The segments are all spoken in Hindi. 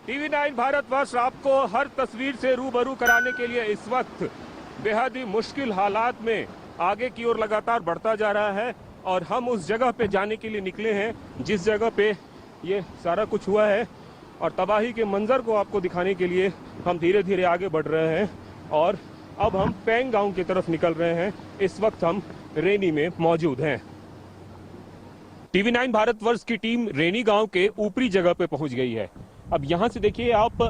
TV9 भारतवर्ष आपको हर तस्वीर से रूबरू कराने के लिए इस वक्त बेहद ही मुश्किल हालात में आगे की ओर लगातार बढ़ता जा रहा है और हम उस जगह पे जाने के लिए निकले हैं जिस जगह पे ये सारा कुछ हुआ है और तबाही के मंजर को आपको दिखाने के लिए हम धीरे धीरे आगे बढ़ रहे हैं और अब हम पेंग गांव की तरफ निकल रहे हैं। इस वक्त हम रेनी में मौजूद हैं। TV9 भारतवर्ष की टीम रेनी गांव के ऊपरी जगह पे पहुंच गई है। अब यहाँ से देखिए आप,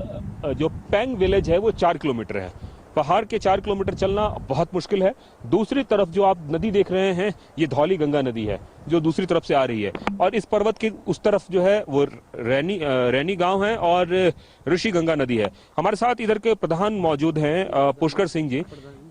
जो पेंग विलेज है वो 4 किलोमीटर है। पहाड़ के 4 किलोमीटर चलना बहुत मुश्किल है। दूसरी तरफ जो आप नदी देख रहे हैं ये धौली गंगा नदी है जो दूसरी तरफ से आ रही है और इस पर्वत के उस तरफ जो है वो रैनी गांव है और ऋषि गंगा नदी है। हमारे साथ इधर के प्रधान मौजूद हैं पुष्कर सिंह जी।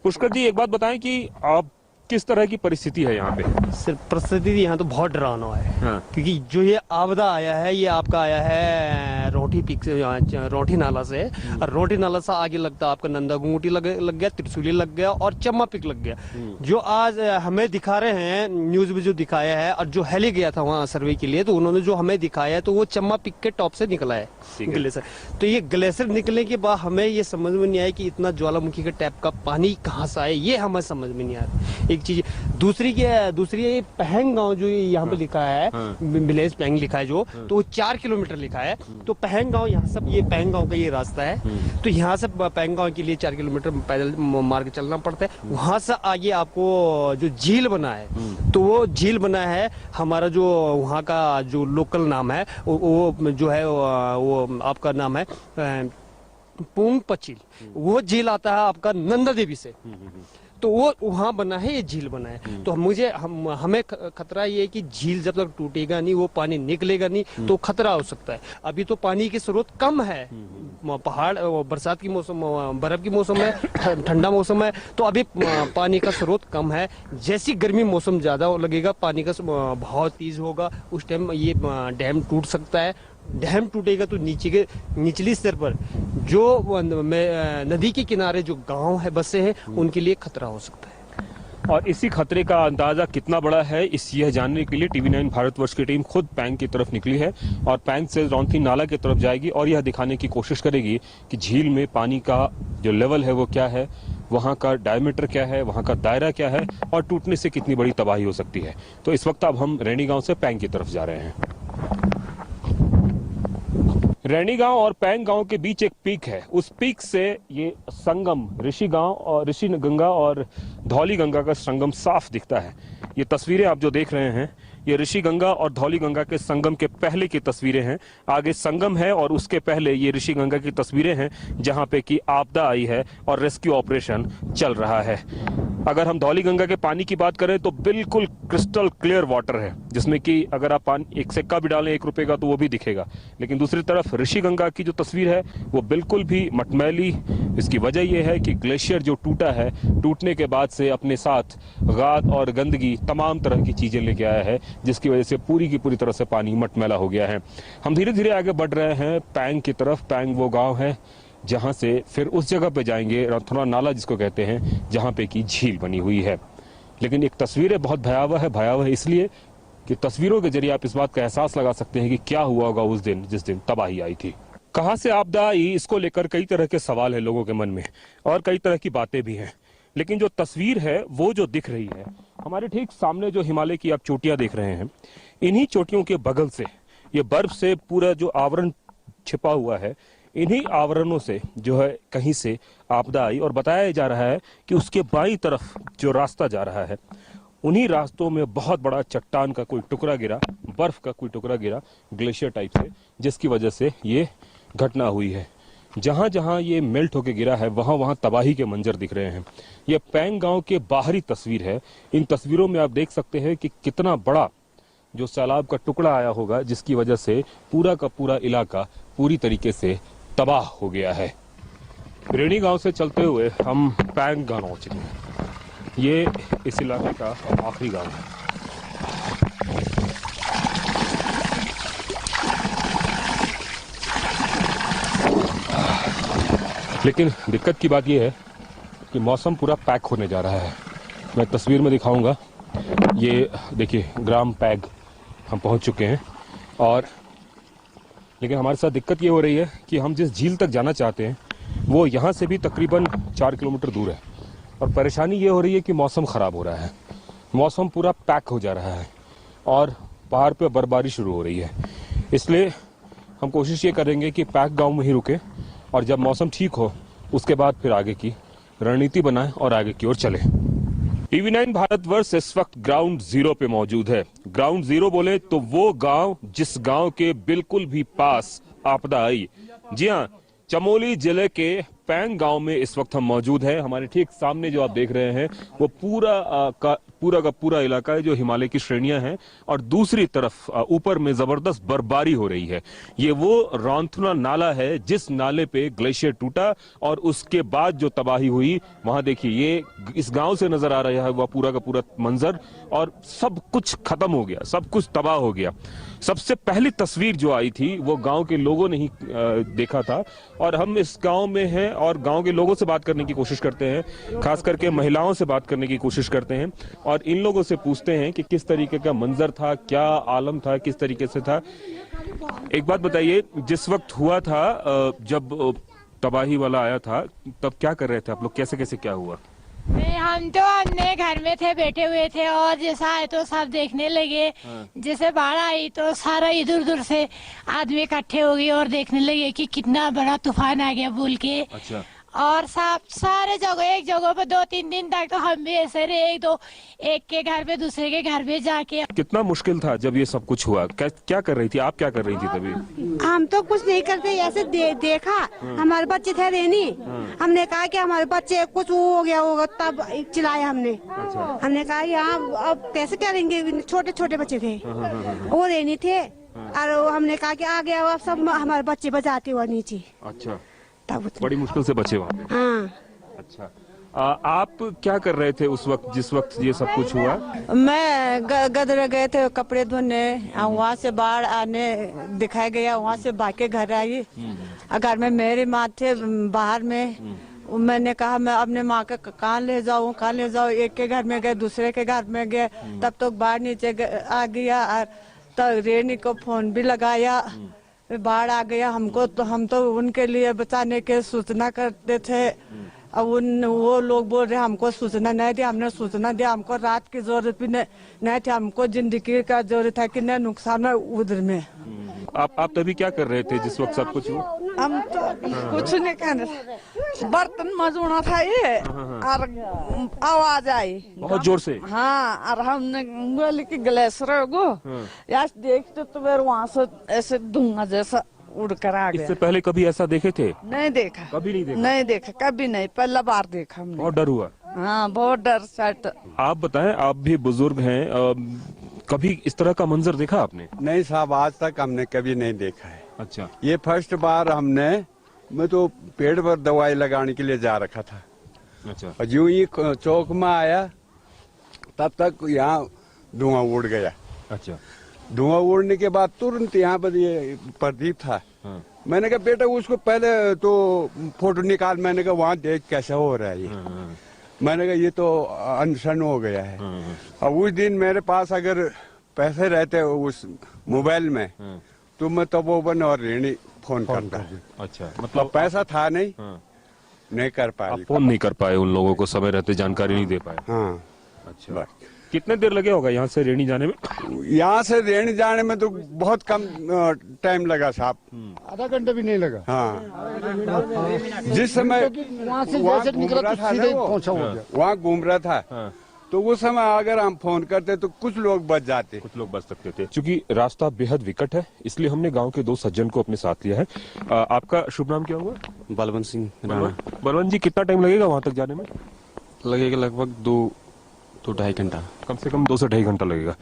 पुष्कर जी, एक बात बताएं कि आप किस तरह की परिस्थिति है यहाँ पे? सर, परिस्थिति यहाँ तो बहुत डरावना है। हाँ। क्योंकि जो ये आपदा आया है ये आपका आया है रोटी पीक से, रोटी नाला से, और रोटी नाला से आगे लगता आपका नंदा गुंगूटी लग गया, त्रिशूली लग गया और चम्मा पिक लग गया। जो आज हमें दिखा रहे हैं न्यूज में जो दिखाया है, और जो हेली गया था वहाँ सर्वे के लिए तो उन्होंने जो हमें दिखाया है तो वो चम्मा पिक के टॉप से निकला है ग्लेशियर। तो ये ग्लेशियर निकलने के बाद हमें ये समझ में नहीं आया कि इतना ज्वालामुखी के टैप का पानी कहाँ से आया, ये हमें समझ में नहीं आ रहा। एक चीज दूसरी ये पहंग गांव जो यहाँ पे लिखा है, विलेज पहंग लिखा है जो, तो वो 4 किलोमीटर लिखा है। तो पहंग गांव यहाँ सब, ये पहंग गांव का ये रास्ता है। तो यहाँ से पहंग गांव के लिए 4 किलोमीटर पैदल मार्ग चलना पड़ता है। वहां से आगे आपको जो झील बना है, तो वो झील बना है हमारा जो वहाँ का जो लोकल नाम है वो जो है वो आपका नाम है पूंग पचिल। वो झील आता है आपका नंदा देवी से, तो वो वहाँ बना है, ये झील बना है। तो हमें खतरा ये है कि झील जब तक टूटेगा नहीं, वो पानी निकलेगा नहीं तो खतरा हो सकता है। अभी तो पानी के स्रोत कम है, पहाड़ बरसात की मौसम, बर्फ की मौसम है, ठंडा मौसम है, तो अभी पानी का स्रोत कम है। जैसी गर्मी मौसम ज्यादा लगेगा, पानी का बहाव तेज होगा, उस टाइम ये डैम टूट सकता है। डैम टूटेगा तो निचली स्तर पर जो नदी के किनारे जो गांव है, बसे हैं, उनके लिए खतरा हो सकता है। और इसी खतरे का अंदाजा कितना बड़ा है यह जानने के लिए TV9 भारतवर्ष की टीम खुद पैंग की तरफ निकली है और पैंग से रौंथी नाला की तरफ जाएगी और यह दिखाने की कोशिश करेगी कि झील में पानी का जो लेवल है वो क्या है, वहां का डायमीटर क्या है, वहां का दायरा क्या है और टूटने से कितनी बड़ी तबाही हो सकती है। तो इस वक्त अब हम रैनी गांव से पैंग की तरफ जा रहे हैं। रैनी गांव और पैंग गांव के बीच एक पीक है। उस पीक से ये संगम ऋषि गंगा और धौली गंगा का संगम साफ दिखता है। ये तस्वीरें आप जो देख रहे हैं ये ऋषि गंगा और धौली गंगा के संगम के पहले की तस्वीरें हैं। आगे संगम है और उसके पहले ये ऋषि गंगा की तस्वीरें हैं जहां पे कि आपदा आई है और रेस्क्यू ऑपरेशन चल रहा है। अगर हम धौली गंगा के पानी की बात करें तो बिल्कुल क्रिस्टल क्लियर वाटर है, जिसमें कि अगर आप पानी एक सिक्का भी डालें 1 रुपए का तो वो भी दिखेगा। लेकिन दूसरी तरफ ऋषि गंगा की जो तस्वीर है वो बिल्कुल भी मटमैली। इसकी वजह यह है कि ग्लेशियर जो टूटा है, टूटने के बाद से अपने साथ गाद और गंदगी तमाम तरह की चीजें लेके आया है, जिसकी वजह से पूरी की पूरी तरह से पानी मटमैला हो गया है। हम धीरे धीरे आगे बढ़ रहे हैं पैंग की तरफ। पैंग वो गांव है जहां से फिर उस जगह पे जाएंगे रौंथना नाला जिसको कहते हैं, जहां पे की झील बनी हुई है। लेकिन एक तस्वीर बहुत भयावह है इसलिए कि तस्वीरों के जरिए आप इस बात का एहसास लगा सकते हैं कि क्या हुआ होगा उस दिन जिस दिन तबाही आई थी। कहां से आपदा आई, इसको लेकर कई तरह के सवाल है लोगों के मन में और कई तरह की बातें भी हैं। लेकिन जो तस्वीर है वो जो दिख रही है हमारे ठीक सामने, जो हिमालय की आप चोटियां देख रहे हैं, इन्हीं चोटियों के बगल से ये बर्फ से पूरा जो आवरण छिपा हुआ है, इन्हीं आवरणों से जो है कहीं से आपदा आई। और बताया जा रहा है कि उसके बाईं तरफ जो रास्ता जा रहा है, उन्हीं रास्तों में बहुत बड़ा चट्टान का कोई टुकड़ा गिरा, बर्फ का कोई टुकड़ा गिरा ग्लेशियर टाइप से, जिसकी वजह से ये घटना हुई है। जहां जहां ये मेल्ट होके गिरा है वहां वहां तबाही के मंजर दिख रहे हैं। ये पैंग गांव के बाहरी तस्वीर है। इन तस्वीरों में आप देख सकते हैं कि कितना बड़ा जो सैलाब का टुकड़ा आया होगा, जिसकी वजह से पूरा का पूरा इलाका पूरी तरीके से तबाह हो गया है। रेनी गांव से चलते हुए हम पैंग गांव पहुंचे हैं। ये इस इलाके का आखिरी गांव है। लेकिन दिक्कत की बात यह है कि मौसम पूरा पैक होने जा रहा है। मैं तस्वीर में दिखाऊंगा, ये देखिए ग्राम पैग हम पहुंच चुके हैं और लेकिन हमारे साथ दिक्कत ये हो रही है कि हम जिस झील तक जाना चाहते हैं वो यहाँ से भी तकरीबन 4 किलोमीटर दूर है, और परेशानी ये हो रही है कि मौसम ख़राब हो रहा है, मौसम पूरा पैक हो जा रहा है और पहाड़ पे बर्फबारी शुरू हो रही है। इसलिए हम कोशिश ये करेंगे कि पैक गांव में ही रुकें और जब मौसम ठीक हो उसके बाद फिर आगे की रणनीति बनाएं और आगे की ओर चलें। TV9 भारतवर्ष इस वक्त ग्राउंड जीरो पे मौजूद है। ग्राउंड जीरो बोले तो वो गांव जिस गांव के बिल्कुल भी पास आपदा आई। जी हाँ, चमोली जिले के पैंग गांव में इस वक्त हम मौजूद हैं। हमारे ठीक सामने जो आप देख रहे हैं वो पूरा का पूरा इलाका है जो हिमालय की श्रेणियां हैं, और दूसरी तरफ ऊपर में जबरदस्त बर्फबारी हो रही है। ये वो रौंथना नाला है जिस नाले पे ग्लेशियर टूटा और उसके बाद जो तबाही हुई, वहां देखिए ये इस गांव से नजर आ रहा है वह पूरा का पूरा मंजर, और सब कुछ खत्म हो गया, सब कुछ तबाह हो गया। सबसे पहली तस्वीर जो आई थी वो गांव के लोगों ने ही देखा था, और हम इस गांव में हैं और गांव के लोगों से बात करने की कोशिश करते हैं, खास करके महिलाओं से बात करने की कोशिश करते हैं और इन लोगों से पूछते हैं कि किस तरीके का मंजर था, क्या आलम था, किस तरीके से था। एक बात बताइए, जिस वक्त हुआ था, जब तबाही वाला आया था, तब क्या कर रहे थे आप लोग, कैसे कैसे क्या हुआ? हम तो अपने घर में थे, बैठे हुए थे, और जैसा आए तो सब देखने लगे। जैसे बाढ़ आई तो सारा इधर उधर से आदमी इकट्ठे हो गए और देखने लगे कि कितना बड़ा तूफान आ गया बोल के। अच्छा। और सब सारे जगह, एक जगह पे 2-3 दिन तक तो हम भी ऐसे रहे, एक के घर पे दूसरे के घर पे जाके। कितना मुश्किल था जब ये सब कुछ हुआ? क्या कर रही थी आप, क्या कर रही थी तभी? हम तो कुछ नहीं करते, ऐसे देखा। हमारे बच्चे थे रेनी, हमने कहा कि हमारे बच्चे कुछ हो गया होगा, तब चिल्लाया हमने। हमने कहा यहाँ अब कैसे करेंगे, छोटे छोटे बच्चे थे, वो रेनी थे, और हमने कहा कि आ गया अब सब हमारे बच्चे बचाते हुए नीचे। अच्छा, बड़ी मुश्किल से बचे वहाँ पे। हाँ। अच्छा, आप क्या कर रहे थे उस वक्त जिस वक्त ये सब कुछ हुआ? मैं गदर गए थे कपड़े धोने, वहाँ से बाढ़ आने दिखाया गया, वहाँ से भाग के घर आई। घर में मेरी माँ थे बाहर में, मैंने कहा मैं अपने माँ के कहाँ ले जाऊँ, कहाँ ले जाऊँ। एक के घर में गए, दूसरे के घर में गए, तब तो बाढ़ नीचे आ गया। तब रेनी को फोन भी लगाया, बाढ़ आ गया हमको, तो हम तो उनके लिए बचाने के सूचना करते थे। अब वो लोग बोल रहे हमको सूचना नहीं दिया, हमने सूचना दिया, हमको रात की जरूरत भी नहीं थी, हमको जिंदगी का जरूरत है कि नहीं नुकसान है उधर में। आप तभी क्या कर रहे थे जिस वक्त सब कुछ हुआ? हम तो कुछ नहीं कर रहे, बर्तन मजूना था ये, और आवाज आई बहुत जोर से। हाँ, और हमने बोले कि ग्लेशियर गो यार, देखते तो मेरे वहाँ से ऐसे धुआं जैसा उड़ कर आ गया। इससे पहले कभी ऐसा देखे थे? नहीं देखा, कभी नहीं देखा? नहीं देखा, कभी नहीं, पहला बार देखा हमने। बहुत डर हुआ? हाँ, बहुत डर सट। आप बताएं, आप भी बुजुर्ग हैं, कभी इस तरह का मंजर देखा आपने? नहीं साहब, आज तक हमने कभी नहीं देखा है। अच्छा। ये फर्स्ट बार मैं तो पेड़ पर दवाई लगाने के लिए जा रखा था। अच्छा। और यूं ही चौक में आया तब तक यहाँ धुआं उड़ गया। अच्छा। धुआं उड़ने के बाद तुरंत यहाँ पर ये प्रदीप था। हाँ। मैंने कहा बेटा उसको पहले तो फोटो निकाल, मैंने कहा वहाँ देख कैसा हो रहा है ये। हाँ। मैंने कहा ये तो अनशन हो गया है। और उस दिन मेरे पास अगर पैसे रहते उस मोबाइल में तो मैं तपोवन और ऋणी फोन करता। अच्छा, मतलब पैसा था नहीं। हाँ। नहीं कर पाए, फोन नहीं कर पाए उन लोगों को, समय रहते जानकारी नहीं दे पाए। हाँ। अच्छा। बस। कितने देर लगे होगा यहाँ से रेणी जाने में? यहाँ से रेणी जाने में तो बहुत कम टाइम लगा साहब, आधा घंटा भी नहीं लगा। हाँ। जिस समय वहाँ से जैसे निकला तो सीधे पहुंचा हो गया। वहाँ घूम रहा था। हाँ। तो उस समय अगर हम फोन करते तो कुछ लोग बच जाते। कुछ लोग बच सकते थे। क्योंकि रास्ता बेहद विकट है, इसलिए हमने गांव के 2 सज्जन को अपने साथ लिया है। आपका शुभ नाम क्या होगा? बलवंत सिंह राणा। बलवंत जी, कितना टाइम लगेगा वहां तक जाने में? लगेगा लगभग 2-2.5 घंटा। कम से कम 2 से 2.5 घंटा लगेगा।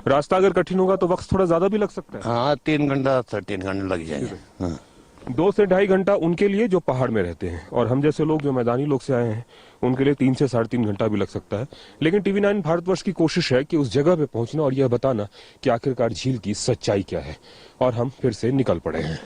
रास्ता अगर कठिन होगा तो वक्त थोड़ा ज्यादा भी लग सकता है। हाँ, 3 घंटा 3 घंटे लग जाएंगे। हाँ। 2 से 2.5 घंटा उनके लिए जो पहाड़ में रहते हैं, और हम जैसे लोग जो मैदानी लोग से आए हैं उनके लिए 3 से 3.5 घंटा भी लग सकता है। लेकिन TV9 भारतवर्ष की कोशिश है कि उस जगह पे पहुंचना और यह बताना कि आखिरकार झील की सच्चाई क्या है। और हम फिर से निकल पड़े हैं।